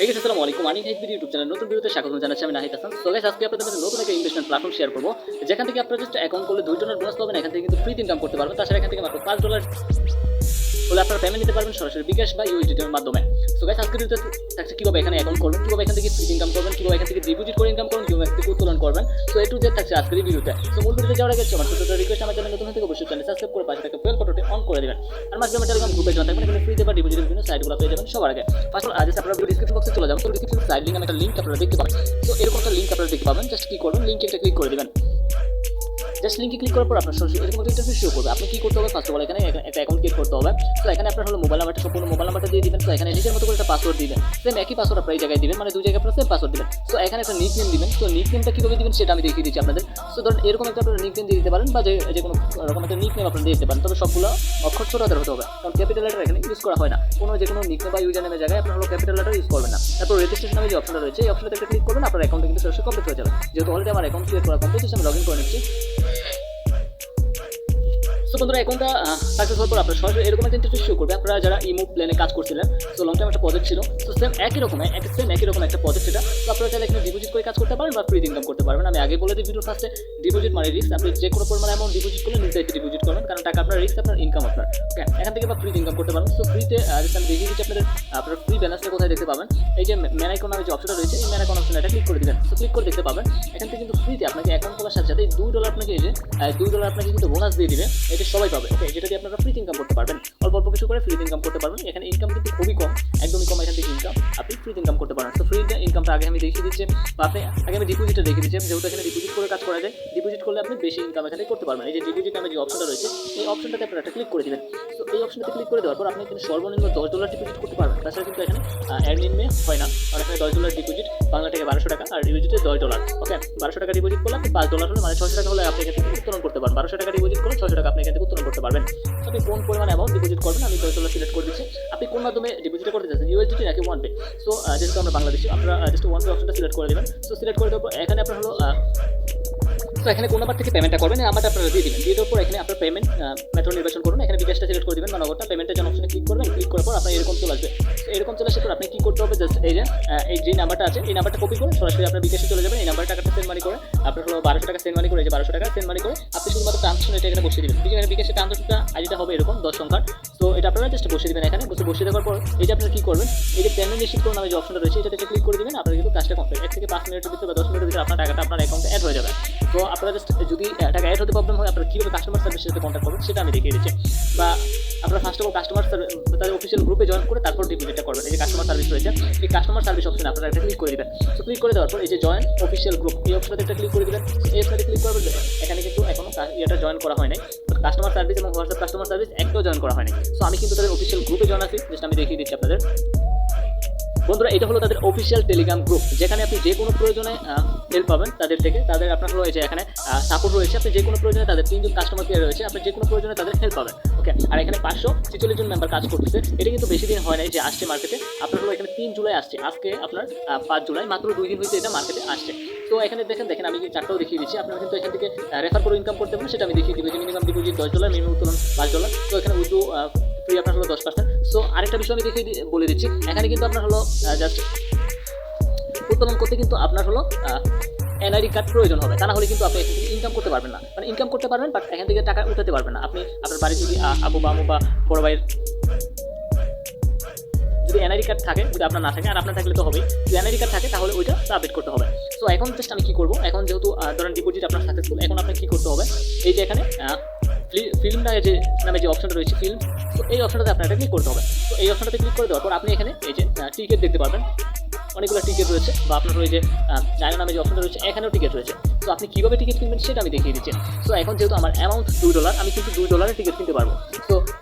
এই গেছে আসসালামু আলাইকুম আনিক হাইট ইউটিউব চ্যানেল নতুন ভিডিওতে স্বাগত জানাচ্ছি আমি নাহিদ হাসান। সো গাইস আজকে আপনাদের সাথে নতুন একটা ইনভেস্টমেন্ট প্ল্যাটফর্ম শেয়ার করব, যেখান থেকে আপনারা জাস্ট অ্যাকাউন্ট করলে $2 বোনাস পাবেন। এখান থেকে কিন্তু ফ্রি ইনকাম করতে পারবেন। তাছাড়া এখান থেকে মাত্র $5 হলে আপনারা পেমেন্ট নিতে পারবেন সরাসরি বিকাশ বা ইউএসডিটির মাধ্যমে। সো গাইস আজকে ভিডিওতে থাকছে কিভাবে এখানে অ্যাকাউন্ট করবেন, কিভাবে এখান থেকে ফ্রি ইনকাম করবেন, কিভাবে এখান থেকে ডিপোজিট করে ইনকাম করবেন, কিভাবে এখান থেকে উত্তোলন করবেন। সো এ টু জেড থাকছে আজকের এই ভিডিওতে। সো মূল ভিডিওতে যাওয়ার আগে আমার ছোট রিকোয়েস্ট, আমার চ্যানেল নতুন থেকে অবশ্যই চ্যানেল সাবস্ক্রাইব করে পাশে থাকা বেল বাটনটি অন করে দিবেন। আর মাঝে মাঝে টেলিগ্রাম গ্রুপে জয়েন থাকবেন, এখানে ফ্রিতে বা ডিপোজিটের বিভিন্ন সাইটগুলো পেয়ে যাবেন সবার আগে। ফার্স্ট অফ অল আজ আপনারা ডিসক্রিপশন বক্সে চলে যাবেন। তো ডিসক্রিপশন সাইড লিংক আমি একটা লিংক আপনারা দেখতে পাবেন। সো এরকম একটা লিংক আপনারা দেখতে পাবেন। জাস্ট কি করবেন, লিংকে একটা ক্লিক করে দিবেন। জাস্ট লিঙ্কে ক্লিক করার পর আপনার সরাসরি এরকম একটা ইন্টারফেস শো করবে। আপনি কি করতে হবে, ফার্স্ট অফ অল এখানে একটা অ্যাকাউন্ট ক্রিয়েট করতে হবে। তো এখানে আপনার হলো মোবাইল নাম্বারটা, সম্পূর্ণ মোবাইল নাম্বারটা দিয়ে দিবেন। তো এখানে নিজের মতো করে একটা পাসওয়ার্ড দিবেন। সেম একই পাসওয়ার্ড আপনার এই জায়গায় দিবেন, মানে দুই জায়গায় আপনার সেম পাসওয়ার্ড দিবেন। তো এখানে একটা নিক নেম দিবেন। তো নিক নেমটা কীভাবে দিবেন সেটা আমি দেখিয়ে দিচ্ছি আপনাদের। সো ধরুন এরকম একটা আপনার নিক নেম দিয়ে দিতে পারেন, বা যে কোনো রকম একটা নিক নেম আপনারা দিয়ে দিতে পারেন। তবে সবগুলো অক্ষর ছোট হাতের হতে হবে, কারণ ক্যাপিটাল লেটার এখানে ইউজ করা হয় না। যে কোনো নিক নেম বা ইউজার নেমের জায়গায় আপনার হলো ক্যাপিটাল লেটার ইউজ করবেন না। তারপর রেজিস্ট্রেশন নামে যে অপশনটা রয়েছে, এই অপশনটাতে একটা ক্লিক করবেন, আপনার অ্যাকাউন্টটা কিন্তু সরাসরি কমপ্লিট হয়ে যাবে। যেহেতু অলরেডি আমার অ্যাকাউন্ট ক্রিয়েট করা কমপ্লিট হচ্ছে, আমি লগ ইন করে নিচ্ছি। তো বন্ধুরা অ্যাকাউন্টটা সাকসেস হওয়ার পর আপনার সরাসরি এরকম একটা ইন্টারফেস শো করবে। আপনারা যারা ইমো প্ল্যানে কাজ করছিলেন, তো লং টাইম একটা প্রজেক্ট ছিল, তো সেম একই রকম একটা প্রজেক্ট এটা। তো আপনারা চাইলে এখানে ডিপোজিট করে কাজ করতে পারেন বা ফ্রি ইনকাম করতে পারবেন। আমি আগে বলে দিই ভিডিও ফার্স্টে, ডিপোজিট মানে রিস্ক। আপনি যে কোনো পরিমাণ অ্যামাউন্ট ডিপোজিট করলে নির্ধারিত ডিপোজিট করবেন, কারণ টাকা আপনার রিস্ক, আপনার ইনকাম আপনার। ওকে, এখান থেকে বা ফ্রি ইনকাম করতে পারবেন। তো ফ্রিতে আমি দেখিয়ে দিচ্ছি আপনার ফ্রি ব্যালেন্সটা কোথায় দেখতে পাবেন। এই যে ম্যান আইকন নামে যে অপশনটা রয়েছে, এই ম্যান আইকন অপশন এটা ক্লিক করে দিবেন। তো ক্লিক করে দেখতে পাবেন এখান থেকে কিন্তু ফ্রিতে আপনাকে অ্যাকাউন্ট খোলার সাথে সাথে $2 আপনাকে এই যে $2 আপনাকে কিন্তু বোনাস দিয়ে দিবে। এটা সবাই পাবে। ওকে, যেটা দিয়ে আপনারা ফ্রি ইনকাম করতে পারবেন, অল্প অল্প কিছু করে ফ্রি ইনকাম করতে পারবেন। এখানে ইনকাম কিন্তু খুবই কম, একদমই কম। এখান থেকে ইনকাম আপনি ফ্রি ইনকাম করতে পারেন। তো ফ্রি ইনকামটা আগে আমি দেখিয়ে দিচ্ছি, বা আপনি আগে আমি ডিপোজিটটা দেখিয়ে দিচ্ছি। যেহেতু এখানে ডিপোজিট করে কাজ করা যায়, ডিপোজিট করলে আপনি বেশি ইনকাম এখানে করতে পারবেন। এই যে ডিপোজিট নামে যে অপশনটা রয়েছে, এই অপশনটাতে আপনারা একটা ক্লিক করে দিবেন। তো এই অপশনটাতে ক্লিক করে দেওয়ার পর আপনি কিন্তু সর্বনিম্ন $10 ডিপোজিট করতে পারবেন। তাছাড়া কিন্তু এখানে অ্যাডমিন হয় না, আর এখানে $10 ডিপোজিট, বাংলা টাকা 1200 টাকা, আর ডিপোজিটে $10। ওকে, 1200 টাকা ডিপোজিট করলে আপনি $5 হলে মানে 600 টাকা হলে আপনি এখান থেকে উত্তোলন করতে পারবেন। 1200 টাকা ডিপোজিট করলে 600 টাকা আপনি এখান থেকে উত্তোলন করতে পারবেন। তো আপনি কোন পরিমাণ অ্যামাউন্ট ডিপোজিট করবেন আমি $10 সিলেক্ট করে দিচ্ছি। আপনি কোন মাধ্যমে ডিপোজিট করতে চাচ্ছেন, ইউএসডিটি নাকি ওয়ান পে। সো যেহেতু আমরা বাংলাদেশি, আপনারা জাস্ট ওয়ান পে অপশনটা সিলেক্ট করে দেবেন। সো সিলেক্ট করে দেওয়ার পর এখানে আপনার হলো তো এখানে কোন নাম্বার থেকে পেমেন্টটা করবেন, এই নাম্বারটা আপনারা দিয়ে দিবেন। দিয়ে দেওয়ার পর এখানে আপনার পেমেন্ট মেথড নির্বাচন করুন। এখানে বিকাশটা সিলেক্ট করে দিবেন বা নগদটা। পেমেন্টের জন্য অপশনে ক্লিক করবেন। ক্লিক করার পর আপনার এরকম চলে আসবে। এরকম চলে আসার পর আপনি কি করতে হবে, জাস্ট এই যে নাম্বারটা আছে, এই নাম্বারটা কপি করে সরাসরি আপনার বিকাশে চলে যাবেন। এই নাম্বার টাকাটা সেন্ড মানি করে আপনার হলো 1200 টাকা সেন্ড মানি করে, এই যে 1200 টাকা সেন্ড মানি করে আপনি শুধুমাত্র ট্রানজাকশন এটা এখানে বসিয়ে দিবেন। এখানে বিকাশের ট্রানজাকশনটা আইডিটা হবে এরকম 10 সংখ্যার। তো এটা আপনারা জাস্ট বসিয়ে দিবেন। এখানে বসিয়ে দেওয়ার পর এই যে আপনারা কি করবেন, এই যে পেমেন্ট নিশ্চিত করুন নামে যে অপশনটা রয়েছে, এটাতে ক্লিক করে দিবেন। আপনার কিন্তু কাজটা কমপ্লিট। 1 থেকে 5 মিনিটের ভিতরে বা 10 মিনিটের ভিতরে আপনার টাকাটা আপনার অ্যাকাউন্টে অ্যাড হয়ে যাবে। তো আপনারা জাস্ট যদি টাকা অ্যাড হতে প্রবলেম হয়, আপনারা কীভাবে কাস্টমার সার্ভিসের সাথে কন্ট্যাক্ট করবেন সেটা আমি দেখিয়ে দিচ্ছি। বা আপনারা ফার্স্ট অফ অল কাস্টমার তাদের অফিসিয়াল গ্রুপে জয়েন করে তারপর ডিপোজিটটা করবেন। এই যে কাস্টমার সার্ভিস রয়েছে, এই কাস্টমার সার্ভিস অপশনে আপনারা একটা ক্লিক করে দেবেন। তো ক্লিক করে দেওয়ার পর এই যে জয়েন অফিসিয়াল গ্রুপ, এই অপশনটাতে একটা ক্লিক করে দেবেন। এই অপশনটাতে ক্লিক করবেন। এখানে কিন্তু এখনো এটা জয়েন করা হয় নাই, কাস্টমার সার্ভিস এবং হোয়াটসঅ্যাপ কাস্টমার সার্ভিস একটাও জয়েন করা হয়নি। সো আমি কিন্তু তাদের অফিসিয়াল গ্রুপে জয়েন আছি, জাস্ট আমি দেখিয়ে দিচ্ছি আপনাদের। বন্ধুরা এটা হলো তাদের অফিসিয়াল টেলিগ্রাম গ্রুপ, যেখানে আপনি যে কোনো প্রয়োজনে হেল্প পাবেন তাদের থেকে। তাদের আপনার হলো এই যে এখানে সাপোর্ট রয়েছে, আপনি যে কোনো প্রয়োজনে তাদের 3 জন কাস্টমার কেয়ার রয়েছে, আপনি যে কোনো প্রয়োজনে তাদের হেল্প পাবেন। ওকে, আর এখানে 546 জন মেম্বার কাজ করতেছে। এটা কিন্তু বেশি দিন হয় নাই যে আসছে মার্কেটে। আপনার হলো এখানে 3 জুলাই আসছে, আজকে আপনার 5 জুলাই, মাত্র 2 দিন হয়েছে এটা মার্কেটে আসছে। তো এখানে দেখেন আমি চারটাও দেখিয়ে দিচ্ছি। আপনারা কিন্তু এখান থেকে রেফার করে ইনকাম করতে পারেন, সেটা আমি দেখিয়ে দিব। যে মিনিমাম ডিপোজিট $10, মিনিমাম উত্তোলন $5। তো এখানে উইথড্র ফ্রি আপনার হলো 10%। সো আরেকটা বিষয় আমি বলে দিচ্ছি, এখানে কিন্তু আপনার হলো জাস্ট উত্তোলন করতে কিন্তু আপনার হলো এনআইডি কার্ড প্রয়োজন হবে, তা না হলে কিন্তু আপনি এখান থেকে ইনকাম করতে পারবেন না। মানে ইনকাম করতে পারবেন, বাট এখান থেকে টাকা উঠাতে পারবেন না। আপনি আপনার বাড়ি যদি আবু বা আম্মু বা বড় ভাইয়ের যদি এনআইডি কার্ড থাকে, যদি আপনার না থাকে, আর আপনার থাকলে তো হবেই, যদি এনআইডি কার্ড থাকে তাহলে ওইটা আপডেট করতে হবে। সো এখন জাস্ট আমি কী করবো, এখন যেহেতু ধরেন ডিপোজিট আপনার সাকসেসফুল, এখন আপনার কী করতে হবে, এই যে এখানে ফিল্ম নামে যে অপশনটা রয়েছে ফিল্ম, তো এই অপশনটাতে আপনার এটা ক্লিক করতে হবে। তো এই অপশনটাতে ক্লিক করে দেওয়ার পর আপনি এখানে এই যে টিকিট দেখতে পারবেন, অনেকগুলো টিকিট রয়েছে। বা আপনার ওই যে চায়না নামে যে অপশনটা রয়েছে, এখানেও টিকিট রয়েছে। তো আপনি কীভাবে টিকিট কিনবেন সেটা আমি দেখিয়ে দিচ্ছি। সো এখন যেহেতু আমার অ্যামাউন্ট $2, আমি কিন্তু $2 টিকিট কিনতে পারবো। তো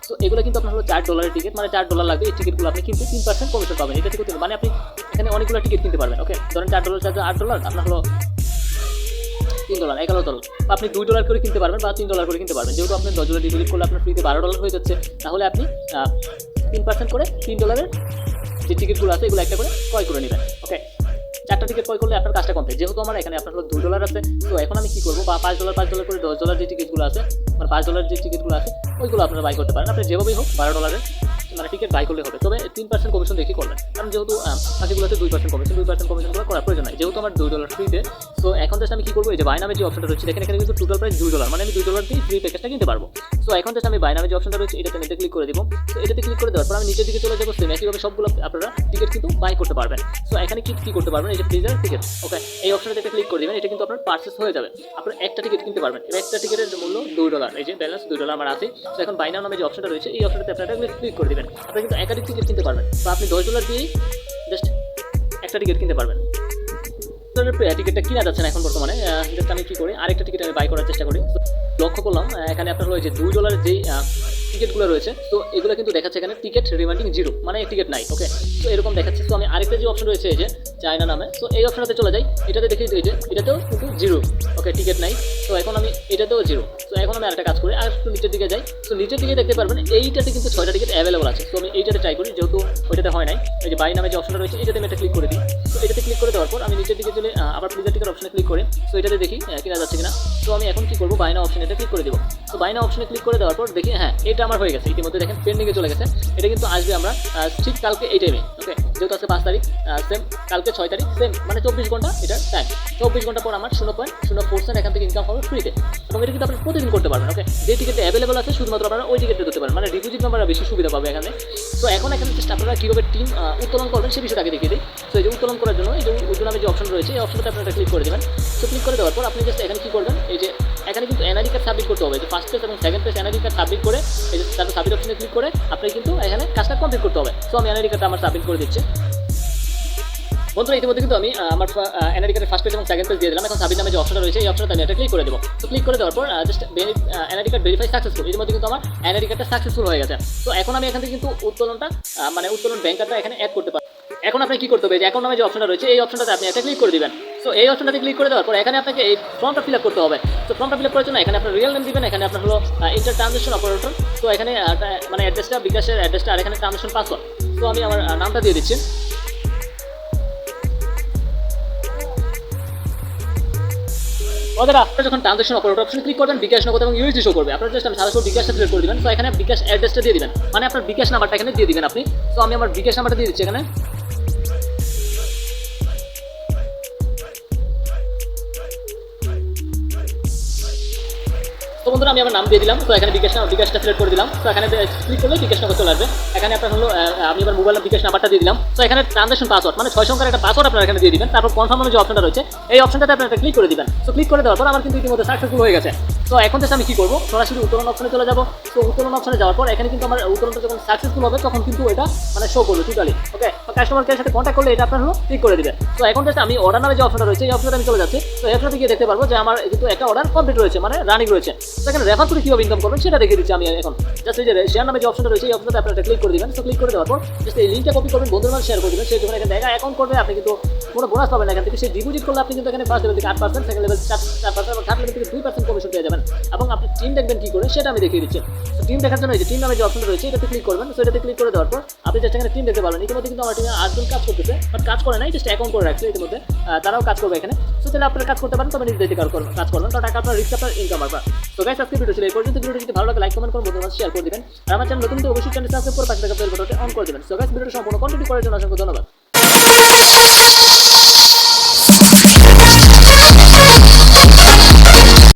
এগুলো কিন্তু আপনার হলো $4 টিকিট, মানে $4 লাগবে। এই টিকিটগুলো আপনি কিন্তু 3% কমিশন পাবেন এটা থেকে, মানে আপনি এখানে অনেকগুলো টিকিট কিনতে পারবেন। ওকে, ধরেন $4 $8, আপনার হলো $3 $11। আপনি $2 করে কিনতে পারবেন বা $3 করে কিনতে পারবেন। যেহেতু আপনি $10 ডিপোজিট করলে আপনার ফ্রিতে $12 হয়ে যাচ্ছে, তাহলে আপনি 3% করে $3 যে টিকিটগুলো আছে এগুলো একটা করে ক্রয় করে নেবেন। ওকে, 4টা টিকিট ক্রয় করলে আপনার কাজটা কমপ্লিট। যেহেতু আমার এখানে আপনার হলো $2 আছে, তো এখন আমি কী করবো, বা $5 করে $10 যে টিকিটগুলো আছে, মানে $5 যে টিকিটগুলো আছে ওইগুলো আপনারা বাই করতে পারেন। আপনি যেভাবেই হোক $12 মানে টিকিট বাই করলে হবে, তবে 3% কমিশন দেখে করবেন, কারণ যেহেতু বাকিগুলোতে 2% কমিশন, 2% কমিশনগুলো করার প্রয়োজন নাই, যেহেতু আমার $2 ফ্রিতে। সো এখন জাস্ট আমি কি করবো, এই যে বাই নামে যে অপশনটা রয়েছে দেখেন, এখানে কিন্তু টোটাল প্রাইস $2, মানে আমি $2 দিয়ে ফ্রি প্যাকেজটা কিনতে পারবো। সো এখন জাস্ট আমি বাই নামে যে অপশনটা রয়েছে এটাতে ক্লিক করে দিব। তো এটাতে ক্লিক করে দেওয়ার পর আমি নিচের দিকে চলে যাবো, সেম একইভাবে সবগুলো আপনারা টিকিট কিন্তু বাই করতে পারবেন। সো এখানে কি করতে পারবেন, এই যে ফ্রিজার টিকিট, ওকে এই অপশনটাতে ক্লিক করে দিবেন, এটা কিন্তু আপনার পারচেস হয়ে যাবে, আপনার একটা টিকিট কিনতে পারবেন। একটা টিকিটের মূল্য $2, এই যে ব্যালেন্স $2 আমার আছে। তো এখন বাই নাও নামে যে অপশনটা রয়েছে এই অপশনটাতে আপনারা ক্লিক করে দিবেন, আপনারা কিন্তু একাধিক টিকিট কিনতে পারবেন। তো আপনি $10 দিয়ে জাস্ট একটা টিকিট কিনতে পারবেন। টিকিটটা কিনা যাচ্ছে না এখন বর্তমানে, জাস্ট আমি কি করি, আরেকটা টিকিট আমি বাই করার চেষ্টা করি। লক্ষ্য করলাম এখানে আপনার হলো যে $2 যেই টিকিটগুলো রয়েছে, তো এগুলো কিন্তু দেখাচ্ছে এখানে টিকিট রিমাইন্ডিং 0, মানে টিকিট নাই। ওকে, তো এরকম দেখাচ্ছে। তো আমি আরেকটা যে অপশন রয়েছে এই যে চায়না নামে, তো এই অপশনটাতে চলে যাই, এটাতে দেখি এই যে এটাতেও কিন্তু 0, ওকে টিকিট নাই। তো এখন আমি এটাতেও 0। তো এখন আমি আরেকটা কাজ করি, আর একটু নিচের দিকে যাই। তো নিচের দিকে দেখতে পারবেন এইটাতে কিন্তু 6টা টিকিট অ্যাভেলেবল আছে। তো আমি এইটাতে ট্রাই করি, যেহেতু ওইটাতে হয় নাই। এই যে বাই নামে যে অপশনটা রয়েছে এটাতে আমি একটা ক্লিক করে দিই। তো এটাতে ক্লিক করে দেওয়ার পর আমি নিচের দিকে চলে আবার ফ্রিজার টিকিট অপশনে ক্লিক করি। তো এটাতে দেখি কিনা যাচ্ছে কিনা। তো আমি এখন কি করবো, বাই নাও অপশনে এটা ক্লিক করে দেবো। তো বাই নাও অপশনে ক্লিক করে দেওয়ার পর দেখি হ্যাঁ এটা আমার হয়ে গেছে, ইতিমধ্যে দেখেন পেন্ডিংয়ে চলে গেছে। এটা কিন্তু আসবে আমরা ঠিক কালকে এই টাইমে। ওকে, যেহেতু আজকে 5 তারিখ, সেম কালকে 6 তারিখ, সেম মানে 24 ঘন্টা এটার টাইম। 24 ঘন্টা পর আমার 0.04% এখান থেকে ইনকাম হবে ফ্রিতে, এবং এটা কিন্তু আপনি প্রতিদিন করতে পারবেন। ওকে, যে টিকিটটা অ্যাভেলেবল আছে শুধুমাত্র আপনারা ওই টিকিটটা ধরতে পারেন, মানে ডিপোজিট নাম্বারটা বেশি সুবিধা পাবে এখানে। তো এখন এখানে জাস্ট আপনারা কীভাবে টিম উত্তোলন করবেন সেই বিষয়টা আগে দেখিয়ে দিই। তো এই যে উত্তোলন করার জন্য এই যে উত্তোলন নামে যে অপশন রয়েছে এই অপশনটাতে আপনারা ক্লিক করে দেবেন। তো ক্লিক করে দেওয়ার পর আপনি জাস্ট এখানে কী করবেন, এই যে এখানে কিন্তু এনআইডি কার্ড সাবমিট করতে হবে, যে ফার্স্ট পেজ এবং second page NID card submit করে এই যে তারপর সাবমিট অপশনে ক্লিক করে আপনি কিন্তু এখানে কাজটা কমপ্লিট করতে হবে। তো আমি এনআইডি কার্ডটা আমার সাবমিট করে দিচ্ছি। বন্ধুরা ইতিমধ্যে কিন্তু আমি আমার এনআইডি কার্ডের ফার্স্ট পেজ এবং সেকেন্ড পেজ দিয়ে দিলাম। এখন সাবমিট নামে যে অপশনটা রয়েছে এই অপশনটা আমি এটা ক্লিক করে দেবো। তো ক্লিক করে দেওয়ার পর just NID card verify successful, এর মধ্যে কিন্তু আমার এনআইডি কার্ডটা সাকসেসফুল হয়ে গেছে। তো এখন আমি এখান থেকে কিন্তু উত্তোলনটা মানে উত্তোলন ব্যাংক কার্ডটা এখানে অ্যাড করতে পারি। এখন আপনি কি করতে হবে, যে অ্যাকাউন্ট নামে যে অপশনটা রয়েছে এই অপশনটাতে আপনি একটা ক্লিক করে দিবেন। সো এই অপশনটাতে ক্লিক করে দেওয়ার পর এখানে আপনাকে এই ফর্মটা ফিল আপ করতে হবে। তো ফর্মটা ফিল আপ করার জন্য এখানে আপনার রিয়েল নেম দিবেন, এখানে আপনার হলো ইন্টার ট্রানজেকশন অপারেটর। তো এখানে মানে অ্যাড্রেসটা বিকাশের অ্যাড্রেসটা, আর এখানে ট্রানজেকশন পাসওয়ার্ড। তো আমি আমার নামটা দিয়ে দিচ্ছি। ওদের আপনারা যখন ট্রানজেকশন অপারেটর অপশনে ক্লিক করবেন বিকাশ নগদ এবং ইউএসডি শো করবে, আপনারা জাস্ট আমি সারা বিকাশটা সিলেক্ট করে দিবেন। তো এখানে বিকাশ অ্যাড্রেসটা দিয়ে দিবেন, মানে আপনার বিকাশ নাম্বারটা এখানে দিয়ে দিবেন আপনি। তো আমি আমার বিকাশ নাম্বারটা দিয়ে দিচ্ছি এখানে। তো বন্ধুরা আমি আমার নাম দিয়ে দিলাম। তো এখানে বিকাশটা সিলেক্ট করে দিলাম। তো এখানে ক্লিক করলে বিকাশ নাম্বার চলে আসবে। এখানে আপনার হলো আমি আমার মোবাইল বিকাশ নাম্বারটা দিয়ে দিলাম। তো এখানে ট্রানজেকশন পাসওয়ার্ড মানে 6 সংখ্যার একটা পাসওয়ার্ড আপনারা এখানে দিয়ে দিবেন। তারপর কনফার্ম নামে যে অপশনটা রয়েছে এই অপশনটাতে আপনারা ক্লিক করে দিবেন। তো ক্লিক করে দেওয়ার পর আমার কিন্তু ইতিমধ্যে সাকসেসফুল হয়ে গেছে। তো এখন জাস্ট আমি কি করবো, সরাসরি উত্তোলন অপশনে চলে যাবো। তো উত্তোলন অপশনে যাওয়ার পর এখানে কিন্তু আমার উত্তোলনটা যখন সাকসেসফুল হবে তখন কিন্তু এটা মানে শো করবে টোটালি। ওকে, কাস্টমার কেয়ারের সাথে কন্ট্যাক্ট করলে এটা আপনার হলো ক্লিক করে দিবেন। তো এখন জাস্ট আমি অর্ডার নামে যে অপশনটা রয়েছে এই অপশনটা আমি চলে যাচ্ছি। তো এখানে গিয়ে দেখতে পারবো যে আমার কিন্তু একটা অর্ডার কমপ্লিট রয়েছে, মানে রানিং রয়েছে। তো এখানে রেফার করে কীভাবে ইনকাম করবেন সেটা দেখে দিচ্ছি আমি এখন। জাস্ট এই যে শেয়ার নামে যে অপশনটা রয়েছে এই অপশনটাতে আপনারা ক্লিক করে দিবেন। তো ক্লিক করে দেওয়ার পর জাস্ট এই লিঙ্কটা কপি করবেন, বন্ধুদের মাঝে শেয়ার করে দেবেন। সেই যখন এখানে দেখা অ্যাকাউন্ট করবে আপনি কিন্তু কোনো বোনাস পাবেন না এখান থেকে। সেই ডিপোজিট করলে আপনি কিন্তু এখানে ফার্স্ট লেভেল থেকে 8%, সেকেন্ড লেভেল 4%, এবং থার্ড লেভেল থেকে 2% কমিশন পেয়ে যাবেন। এবং আপনি টিম দেখবেন কী করে সেটা আমি দেখিয়ে দিচ্ছি। তো টিম দেখার জন্য এই যে টিম নামে যে অপশনটা রয়েছে এটাতে ক্লিক করবেন। তো এটাতে ক্লিক করে দেওয়ার পর আপনি জাস্ট এখানে টিম দেখতে পারবেন। ইতিমধ্যে কিন্তু আমার টিমে 8 জন কাজ করতেছে, বাট কাজ করে নাই, জাস্ট অ্যাকাউন্ট করে রাখছে। ইতিমধ্যে তারাও কাজ করবে এখানে। তো তাহলে আপনারা কাজ করতে পারেন, তবে নিজে কাজ করবেন, তো টাকা আপনার রিস্ক, আপনার ইনকাম আসবে। তো গাইস আজকে ভিডিও ছিল এই পর্যন্ত। ভিডিওটি যদি ভালো লাগে লাইক কমেন্ট করুন, বন্ধুদের মাঝে শেয়ার করে দিবেন। আর আমার চ্যানেল নতুন অবশ্যই চ্যানেল সাবস্ক্রাইব করে পাশে থাকা বেল বাটনটি অন করে দিবেন। সো গাইস ভিডিওটি সম্পূর্ণ কন্টিনিউ করার জন্য অসংখ্য ধন্যবাদ।